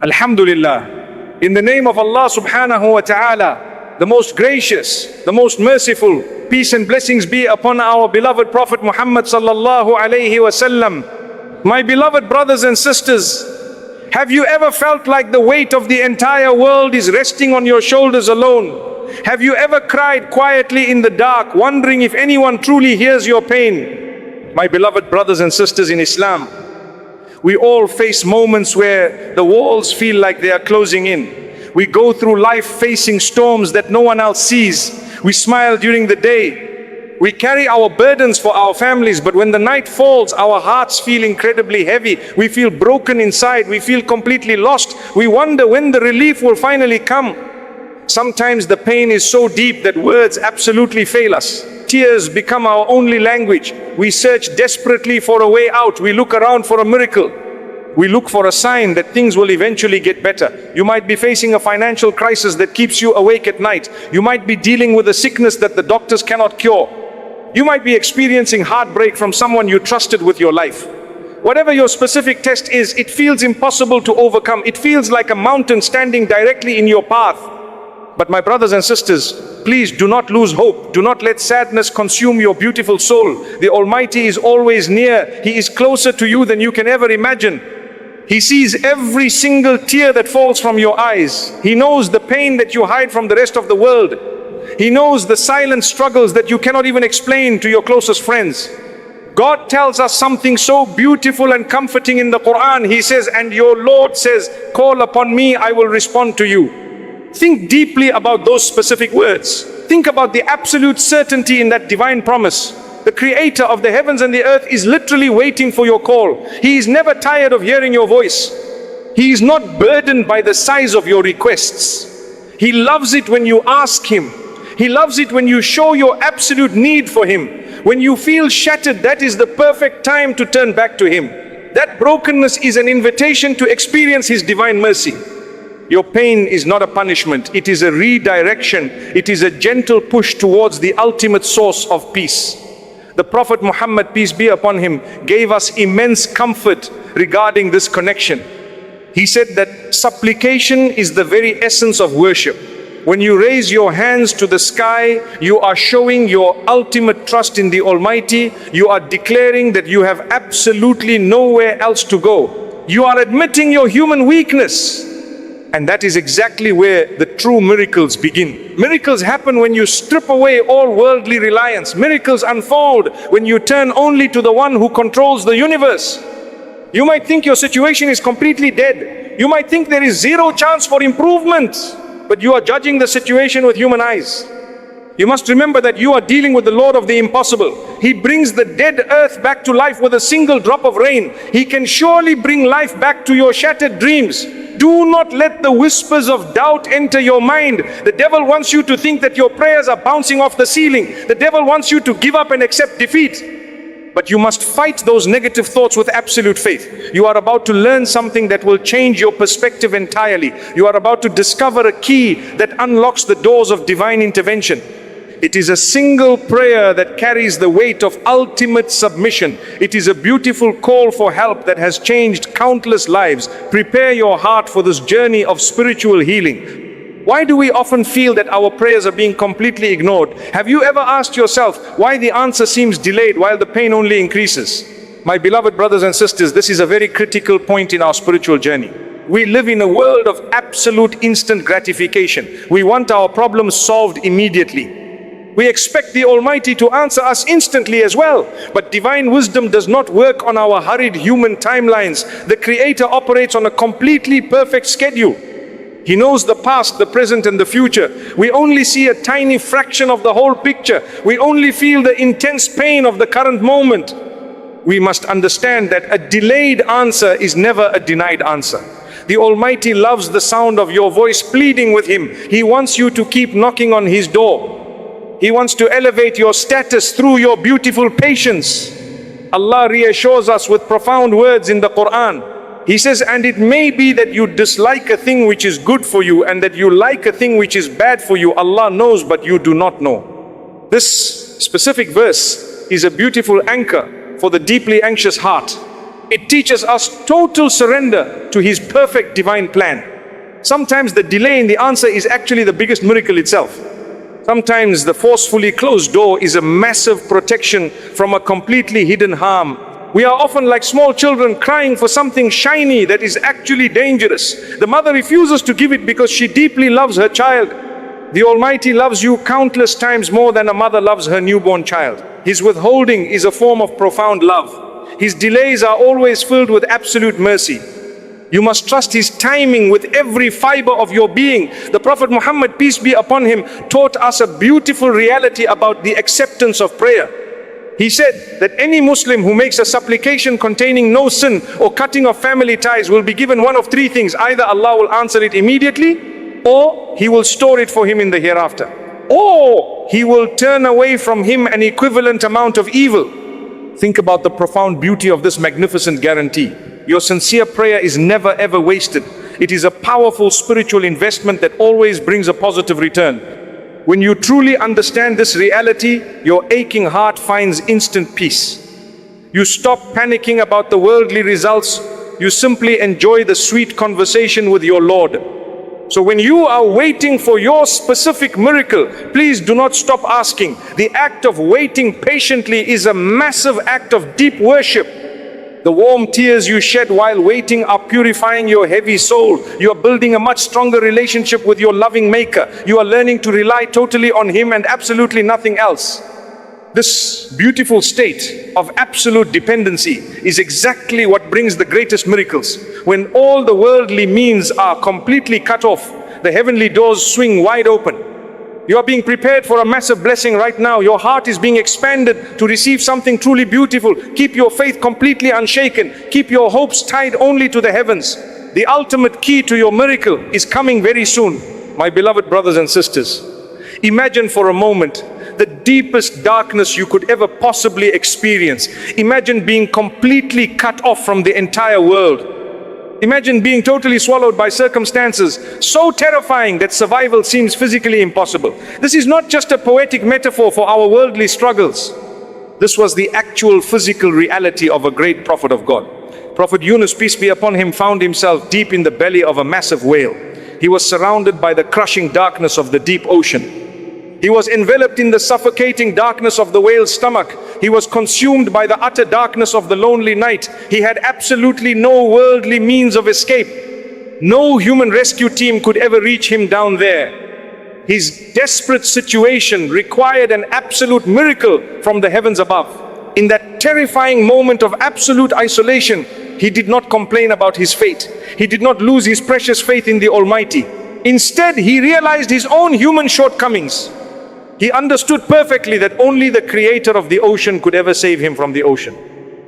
Alhamdulillah. In the name of Allah subhanahu wa ta'ala, the most gracious, the most merciful, peace and blessings be upon our beloved Prophet Muhammad sallallahu alayhi wasallam. My beloved brothers and sisters, have you ever felt like the weight of the entire world is resting on your shoulders alone? Have you ever cried quietly in the dark, wondering if anyone truly hears your pain? My beloved brothers and sisters in Islam, we all face moments where the walls feel like they are closing in. We go through life facing storms that no one else sees. We smile during the day. We carry our burdens for our families, but when the night falls, our hearts feel incredibly heavy. We feel broken inside. We feel completely lost. We wonder when the relief will finally come. Sometimes the pain is so deep that words absolutely fail us. Tears become our only language. We search desperately for a way out. We look around for a miracle. We look for a sign that things will eventually get better. You might be facing a financial crisis that keeps you awake at night. You might be dealing with a sickness that the doctors cannot cure. You might be experiencing heartbreak from someone you trusted with your life. Whatever your specific test is, it feels impossible to overcome. It feels like a mountain standing directly in your path. But my brothers and sisters, please do not lose hope. Do not let sadness consume your beautiful soul. The Almighty is always near. He is closer to you than you can ever imagine. He sees every single tear that falls from your eyes. He knows the pain that you hide from the rest of the world. He knows the silent struggles that you cannot even explain to your closest friends. God tells us something so beautiful and comforting in the Quran. He says, and your Lord says, call upon me, I will respond to you. Think deeply about those specific words. Think about the absolute certainty in that divine promise. The creator of the heavens and the earth is literally waiting for your call. He is never tired of hearing your voice. He is not burdened by the size of your requests. He loves it when you ask him. He loves it when you show your absolute need for him. When you feel shattered, that is the perfect time to turn back to him. That brokenness is an invitation to experience his divine mercy. Your pain is not a punishment, it is a redirection. It is a gentle push towards the ultimate source of peace. The Prophet Muhammad, peace be upon him, gave us immense comfort regarding this connection. He said that supplication is the very essence of worship. When you raise your hands to the sky, you are showing your ultimate trust in the Almighty. You are declaring that you have absolutely nowhere else to go. You are admitting your human weakness. And that is exactly where the true miracles begin. Miracles happen when you strip away all worldly reliance. Miracles unfold when you turn only to the one who controls the universe. You might think your situation is completely dead. You might think there is zero chance for improvement, but you are judging the situation with human eyes. You must remember that you are dealing with the Lord of the impossible. He brings the dead earth back to life with a single drop of rain. He can surely bring life back to your shattered dreams. Do not let the whispers of doubt enter your mind. The devil wants you to think that your prayers are bouncing off the ceiling. The devil wants you to give up and accept defeat. But you must fight those negative thoughts with absolute faith. You are about to learn something that will change your perspective entirely. You are about to discover a key that unlocks the doors of divine intervention. It is a single prayer that carries the weight of ultimate submission. It is a beautiful call for help that has changed countless lives. Prepare your heart for this journey of spiritual healing. Why do we often feel that our prayers are being completely ignored? Have you ever asked yourself why the answer seems delayed while the pain only increases? My beloved brothers and sisters, this is a very critical point in our spiritual journey. We live in a world of absolute instant gratification. We want our problems solved immediately. We expect the Almighty to answer us instantly as well. But divine wisdom does not work on our hurried human timelines. The Creator operates on a completely perfect schedule. He knows the past, the present, and the future. We only see a tiny fraction of the whole picture. We only feel the intense pain of the current moment. We must understand that a delayed answer is never a denied answer. The Almighty loves the sound of your voice pleading with Him. He wants you to keep knocking on His door. He wants to elevate your status through your beautiful patience. Allah reassures us with profound words in the Quran. He says, and it may be that you dislike a thing which is good for you and that you like a thing which is bad for you. Allah knows, but you do not know. This specific verse is a beautiful anchor for the deeply anxious heart. It teaches us total surrender to His perfect divine plan. Sometimes the delay in the answer is actually the biggest miracle itself. Sometimes the forcefully closed door is a massive protection from a completely hidden harm. We are often like small children crying for something shiny that is actually dangerous. The mother refuses to give it because she deeply loves her child. The Almighty loves you countless times more than a mother loves her newborn child. His withholding is a form of profound love. His delays are always filled with absolute mercy. You must trust His timing with every fiber of your being. The Prophet Muhammad, peace be upon him, taught us a beautiful reality about the acceptance of prayer. He said that any Muslim who makes a supplication containing no sin or cutting of family ties will be given one of three things. Either Allah will answer it immediately, or He will store it for him in the hereafter, or He will turn away from him an equivalent amount of evil. Think about the profound beauty of this magnificent guarantee. Your sincere prayer is never ever wasted. It is a powerful spiritual investment that always brings a positive return. When you truly understand this reality, your aching heart finds instant peace. You stop panicking about the worldly results. You simply enjoy the sweet conversation with your Lord. So when you are waiting for your specific miracle, please do not stop asking. The act of waiting patiently is a massive act of deep worship. The warm tears you shed while waiting are purifying your heavy soul. You are building a much stronger relationship with your loving Maker. You are learning to rely totally on Him and absolutely nothing else. This beautiful state of absolute dependency is exactly what brings the greatest miracles. When all the worldly means are completely cut off, the heavenly doors swing wide open. You are being prepared for a massive blessing right now. Your heart is being expanded to receive something truly beautiful. Keep your faith completely unshaken. Keep your hopes tied only to the heavens. The ultimate key to your miracle is coming very soon. My beloved brothers and sisters, imagine for a moment the deepest darkness you could ever possibly experience. Imagine being completely cut off from the entire world. Imagine being totally swallowed by circumstances so terrifying that survival seems physically impossible. This is not just a poetic metaphor for our worldly struggles. This was the actual physical reality of a great prophet of God. Prophet Yunus, peace be upon him, found himself deep in the belly of a massive whale. He was surrounded by the crushing darkness of the deep ocean. He was enveloped in the suffocating darkness of the whale's stomach. He was consumed by the utter darkness of the lonely night. He had absolutely no worldly means of escape. No human rescue team could ever reach him down there. His desperate situation required an absolute miracle from the heavens above. In that terrifying moment of absolute isolation, he did not complain about his fate. He did not lose his precious faith in the Almighty. Instead, he realized his own human shortcomings. He understood perfectly that only the creator of the ocean could ever save him from the ocean.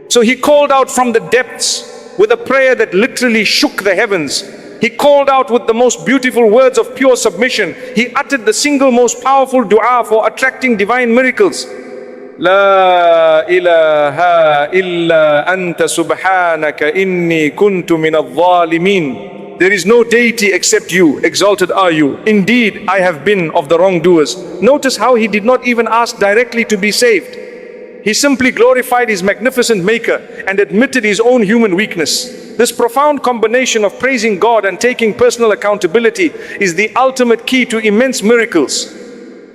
So he called out from the depths with a prayer that literally shook the heavens. He called out with the most beautiful words of pure submission. He uttered the single most powerful dua for attracting divine miracles. La ilaha illa anta subhanaka inni kuntu min al-zalimin. There is no deity except you, exalted are you. Indeed, I have been of the wrongdoers. Notice how he did not even ask directly to be saved. He simply glorified his magnificent Maker and admitted his own human weakness. This profound combination of praising God and taking personal accountability is the ultimate key to immense miracles.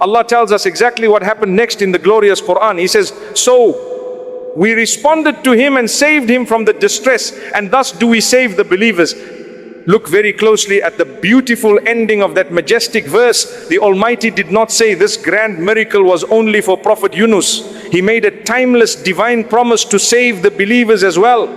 Allah tells us exactly what happened next in the glorious Quran. He says, so we responded to him and saved him from the distress, and thus do we save the believers. Look very closely at the beautiful ending of that majestic verse. The Almighty did not say this grand miracle was only for Prophet Yunus. He made a timeless divine promise to save the believers as well.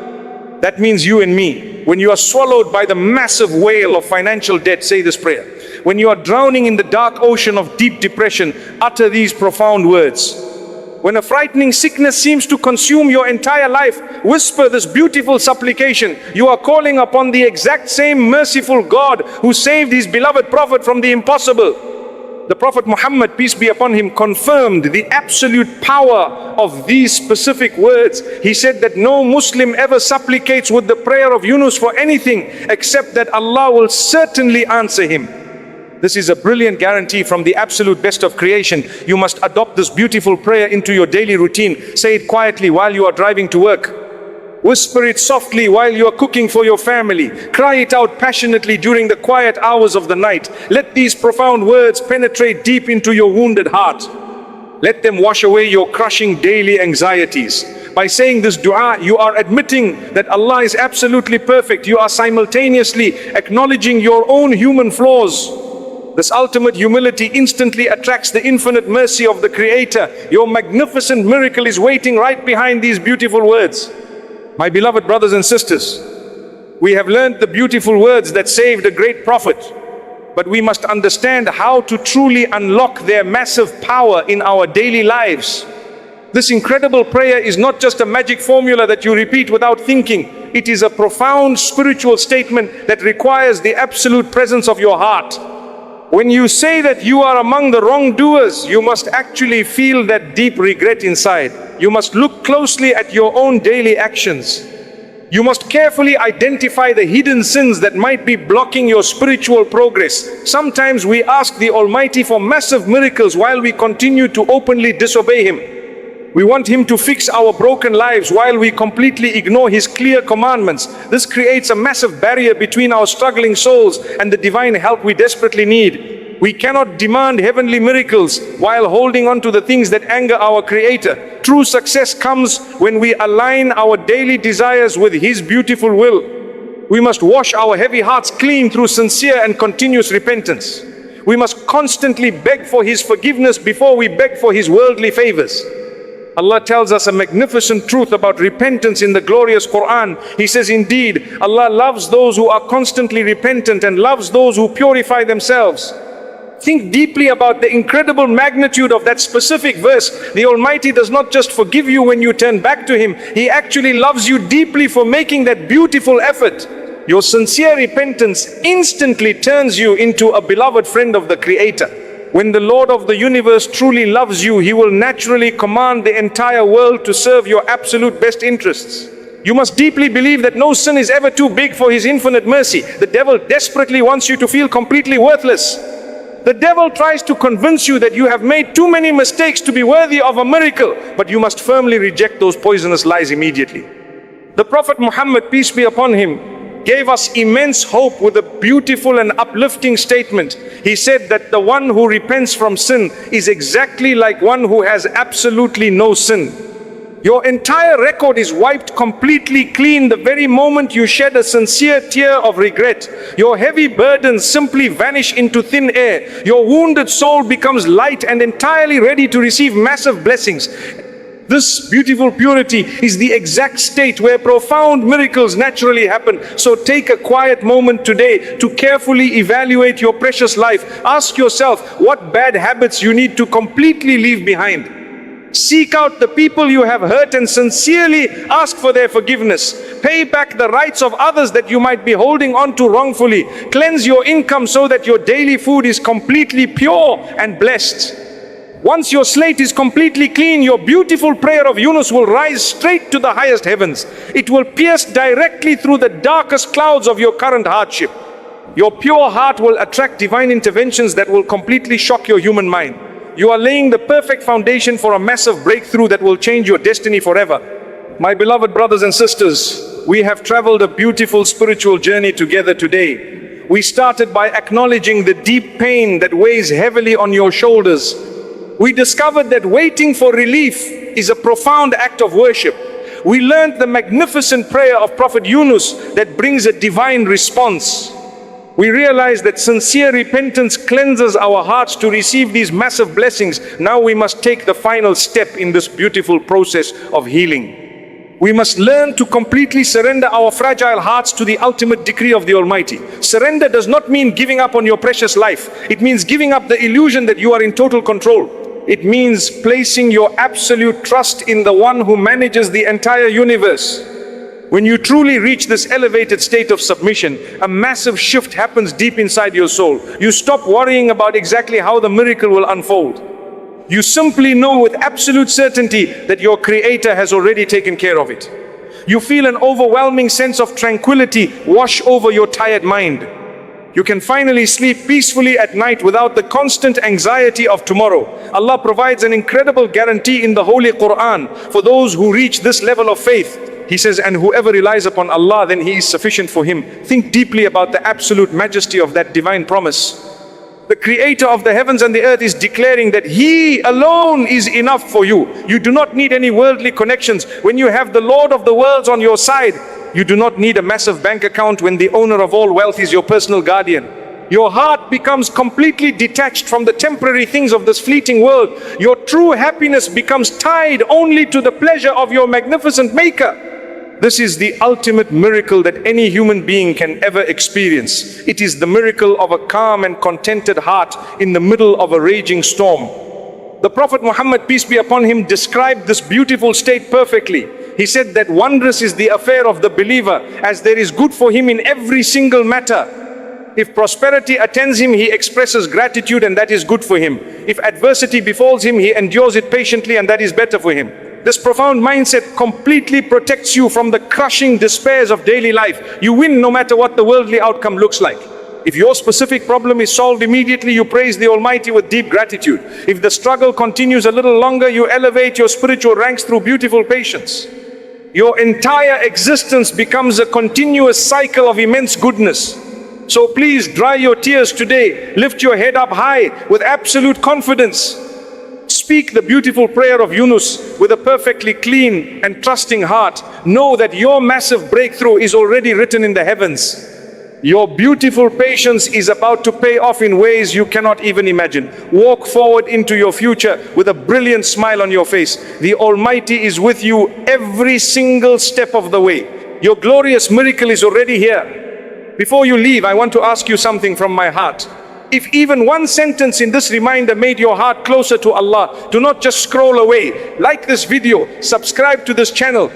That means you and me. When you are swallowed by the massive whale of financial debt, say this prayer. When you are drowning in the dark ocean of deep depression, utter these profound words. When a frightening sickness seems to consume your entire life, whisper this beautiful supplication. You are calling upon the exact same merciful God who saved his beloved Prophet from the impossible. The Prophet Muhammad, peace be upon him, confirmed the absolute power of these specific words. He said that no Muslim ever supplicates with the prayer of Yunus for anything except that Allah will certainly answer him. This is a brilliant guarantee from the absolute best of creation. You must adopt this beautiful prayer into your daily routine. Say it quietly while you are driving to work, Whisper it softly while you are cooking for your family. Cry it out passionately during the quiet hours of the night. Let these profound words penetrate deep into your wounded heart. Let them wash away your crushing daily anxieties. By saying this dua, you are admitting that Allah is absolutely perfect. You are simultaneously acknowledging your own human flaws. This ultimate humility instantly attracts the infinite mercy of the Creator. Your magnificent miracle is waiting right behind these beautiful words. My beloved brothers and sisters, we have learned the beautiful words that saved a great prophet, but we must understand how to truly unlock their massive power in our daily lives. This incredible prayer is not just a magic formula that you repeat without thinking. It is a profound spiritual statement that requires the absolute presence of your heart. When you say that you are among the wrongdoers, you must actually feel that deep regret inside. You must look closely at your own daily actions. You must carefully identify the hidden sins that might be blocking your spiritual progress. Sometimes we ask the Almighty for massive miracles while we continue to openly disobey Him. We want Him to fix our broken lives while we completely ignore His clear commandments. This creates a massive barrier between our struggling souls and the divine help we desperately need. We cannot demand heavenly miracles while holding on to the things that anger our Creator. True success comes when we align our daily desires with His beautiful will. We must wash our heavy hearts clean through sincere and continuous repentance. We must constantly beg for His forgiveness before we beg for His worldly favors. Allah tells us a magnificent truth about repentance in the glorious Quran. He says, indeed, Allah loves those who are constantly repentant and loves those who purify themselves. Think deeply about the incredible magnitude of that specific verse. The Almighty does not just forgive you when you turn back to Him. He actually loves you deeply for making that beautiful effort. Your sincere repentance instantly turns you into a beloved friend of the Creator. When the Lord of the universe truly loves you, He will naturally command the entire world to serve your absolute best interests. You must deeply believe that no sin is ever too big for His infinite mercy. The devil desperately wants you to feel completely worthless. The devil tries to convince you that you have made too many mistakes to be worthy of a miracle, but you must firmly reject those poisonous lies immediately. The Prophet Muhammad, peace be upon him, gave us immense hope with a beautiful and uplifting statement. He said that the one who repents from sin is exactly like one who has absolutely no sin. Your entire record is wiped completely clean the very moment you shed a sincere tear of regret. Your heavy burdens simply vanish into thin air. Your wounded soul becomes light and entirely ready to receive massive blessings. This beautiful purity is the exact state where profound miracles naturally happen. So take a quiet moment today to carefully evaluate your precious life. Ask yourself what bad habits you need to completely leave behind. Seek out the people you have hurt and sincerely ask for their forgiveness. Pay back the rights of others that you might be holding on to wrongfully. Cleanse your income so that your daily food is completely pure and blessed. Once your slate is completely clean, your beautiful prayer of Yunus will rise straight to the highest heavens. It will pierce directly through the darkest clouds of your current hardship. Your pure heart will attract divine interventions that will completely shock your human mind. You are laying the perfect foundation for a massive breakthrough that will change your destiny forever. My beloved brothers and sisters, we have traveled a beautiful spiritual journey together today. We started by acknowledging the deep pain that weighs heavily on your shoulders. We discovered that waiting for relief is a profound act of worship. We learned the magnificent prayer of Prophet Yunus that brings a divine response. We realized that sincere repentance cleanses our hearts to receive these massive blessings. Now we must take the final step in this beautiful process of healing. We must learn to completely surrender our fragile hearts to the ultimate decree of the Almighty. Surrender does not mean giving up on your precious life. It means giving up the illusion that you are in total control. It means placing your absolute trust in the one who manages the entire universe. When you truly reach this elevated state of submission, a massive shift happens deep inside your soul. You stop worrying about exactly how the miracle will unfold. You simply know with absolute certainty that your Creator has already taken care of it. You feel an overwhelming sense of tranquility wash over your tired mind. You can finally sleep peacefully at night without the constant anxiety of tomorrow. Allah provides an incredible guarantee in the Holy Quran for those who reach this level of faith. He says, and whoever relies upon Allah, then He is sufficient for him. Think deeply about the absolute majesty of that divine promise. The creator of the heavens and the earth is declaring that He alone is enough for you. You do not need any worldly connections. When you have the Lord of the worlds on your side, you do not need a massive bank account when the owner of all wealth is your personal guardian. Your heart becomes completely detached from the temporary things of this fleeting world. Your true happiness becomes tied only to the pleasure of your magnificent Maker. This is the ultimate miracle that any human being can ever experience. It is the miracle of a calm and contented heart in the middle of a raging storm. The Prophet Muhammad, peace be upon him, described this beautiful state perfectly. He said that wondrous is the affair of the believer, as there is good for him in every single matter. If prosperity attends him, he expresses gratitude, and that is good for him. If adversity befalls him, he endures it patiently, and that is better for him. This profound mindset completely protects you from the crushing despairs of daily life. You win no matter what the worldly outcome looks like. If your specific problem is solved immediately, you praise the Almighty with deep gratitude. If the struggle continues a little longer, you elevate your spiritual ranks through beautiful patience. Your entire existence becomes a continuous cycle of immense goodness. So please dry your tears today. Lift your head up high with absolute confidence. Speak the beautiful prayer of Yunus with a perfectly clean and trusting heart. Know that your massive breakthrough is already written in the heavens. Your beautiful patience is about to pay off in ways you cannot even imagine. Walk forward into your future with a brilliant smile on your face. The Almighty is with you every single step of the way. Your glorious miracle is already here. Before you leave, I want to ask you something from my heart. If even one sentence in this reminder made your heart closer to Allah, do not just scroll away. Like this video, subscribe to this channel,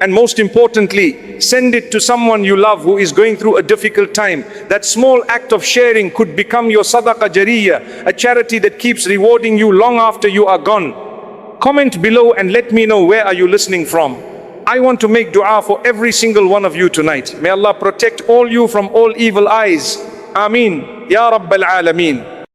and most importantly, send it to someone you love who is going through a difficult time. That small act of sharing could become your sadaqah jariyah, a charity that keeps rewarding you long after you are gone. Comment below and let me know where are you listening from. I want to make dua for every single one of you tonight. May Allah protect all you from all evil eyes. Ameen. Ya Rabbal Alameen.